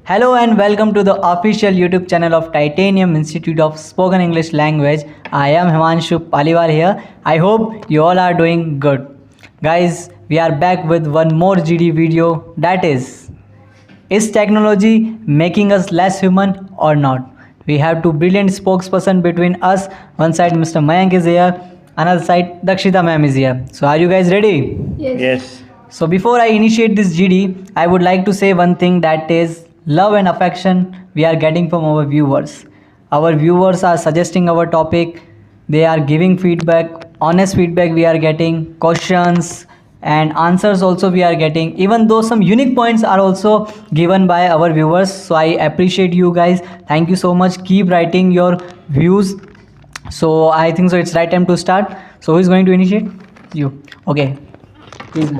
Hello and welcome to the official YouTube channel of Titanium Institute of Spoken English Language. I am Himanshu Paliwal here. I hope you all are doing good. Guys, we are back with one more GD video, that is technology making us less human or not? We have two brilliant spokesperson between us. One side Mr. Mayank is here, another side Dakshita ma'am is here. So are you guys ready? Yes. So before I initiate this GD, I would like to say one thing, that is love and affection we are getting from our viewers. Our viewers are suggesting our topic, they are giving feedback, honest feedback we are getting, questions and answers also we are getting, even though some unique points are also given by our viewers. So I appreciate you guys. Thank you so much. Keep writing your views. So I think so it's right time to start. So who is going to initiate? You. Okay. Please.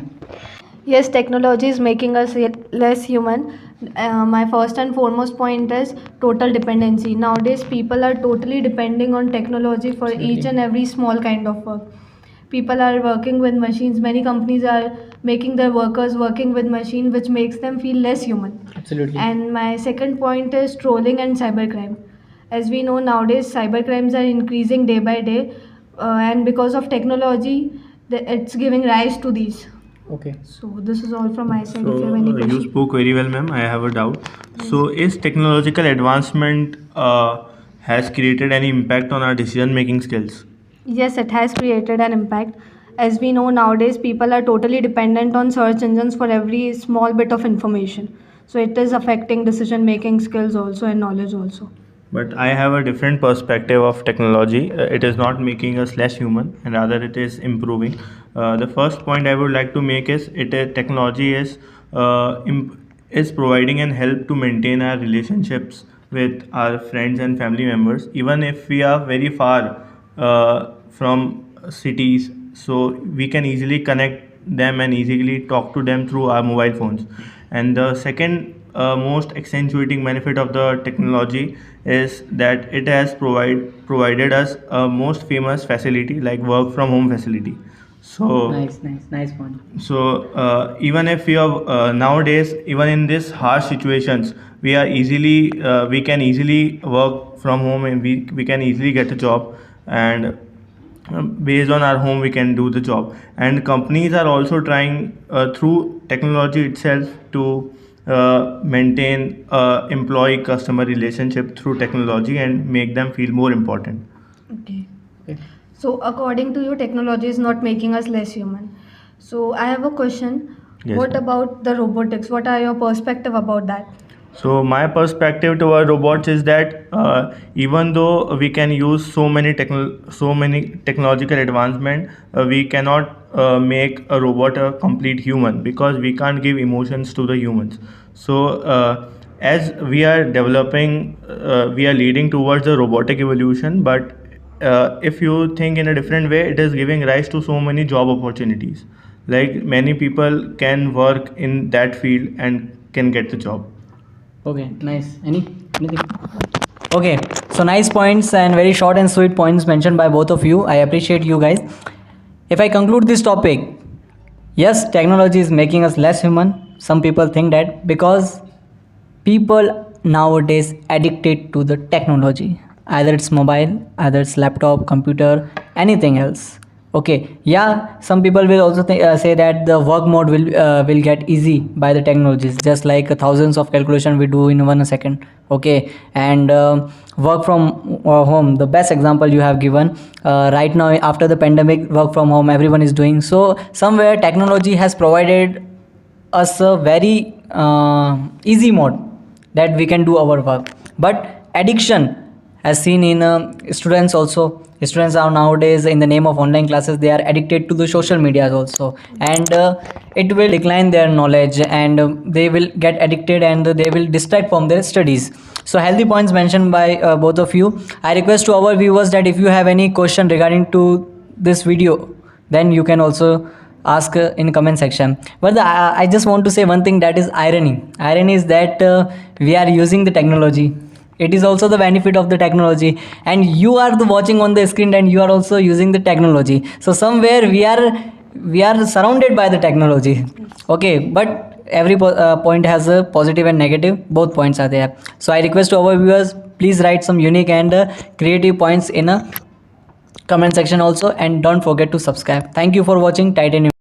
Yes, technology is making us less human. My first and foremost point is total dependency. Nowadays, people are totally depending on technology for each and every small kind of work. People are working with machines. Many companies are making their workers working with machine, which makes them feel less human. Absolutely. And my second point is trolling and cybercrime. As we know nowadays, cybercrimes are increasing day by day, and because of technology, it's giving rise to these. Okay. So this is all from my side. So if you have any you questions. spoke very well, ma'am. I have a doubt. So is technological advancement has created any impact on our decision-making skills? Yes, it has created an impact. As we know nowadays, people are totally dependent on search engines for every small bit of information. So it is affecting decision making skills also and knowledge also. But I have a different perspective of technology. It is not making us less human, and rather it is improving. The first point I would like to make is technology is providing an help to maintain our relationships with our friends and family members, even if we are very far from cities. So we can easily connect them and easily talk to them through our mobile phones. And the second most accentuating benefit of the technology is that it has provided us a most famous facility like work from home facility. So Nice point. so even if we are nowadays, even in this harsh situations, we can easily work from home, and we can easily get a job, and based on our home we can do the job. And companies are also trying through technology itself to maintain employee customer relationship through technology and make them feel more important. Okay. Okay. So according to you, technology is not making us less human. So I have a question. Yes, What ma'am. about the robotics? What are your perspective about that? So my perspective toward robots is that even though we can use so many technological advancement, we cannot make a robot a complete human, because we can't give emotions to the humans. So as we are developing, we are leading towards the robotic evolution. But if you think in a different way, it is giving rise to so many job opportunities. Like many people can work in that field and can get the job. Okay, nice. Anything? Okay, so nice points and very short and sweet points mentioned by both of you. I appreciate you guys. If I conclude this topic, yes, technology is making us less human. Some people think that because people nowadays addicted to the technology, either it's mobile, either it's laptop, computer, anything else. Okay, yeah, some people will also say that the work mode will get easy by the technologies, just like thousands of calculation we do in 1 second. Okay, and work from home, the best example you have given. Right now after the pandemic, work from home everyone is doing. So somewhere technology has provided us a very easy mode that we can do our work. But addiction, as seen in students also, students are nowadays, in the name of online classes, they are addicted to the social medias also, and it will decline their knowledge, and they will get addicted and they will distract from their studies. So healthy points mentioned by both of you. I request to our viewers that if you have any question regarding to this video, then you can also ask in comment section. But I just want to say one thing, that is irony is that we are using the technology. It is also the benefit of the technology, and you are the watching on the screen and you are also using the technology. So somewhere we are surrounded by the technology. Okay, but every point has a positive and negative, both points are there. So I request to our viewers, please write some unique and creative points in a comment section also, and don't forget to subscribe. Thank you for watching Titanium.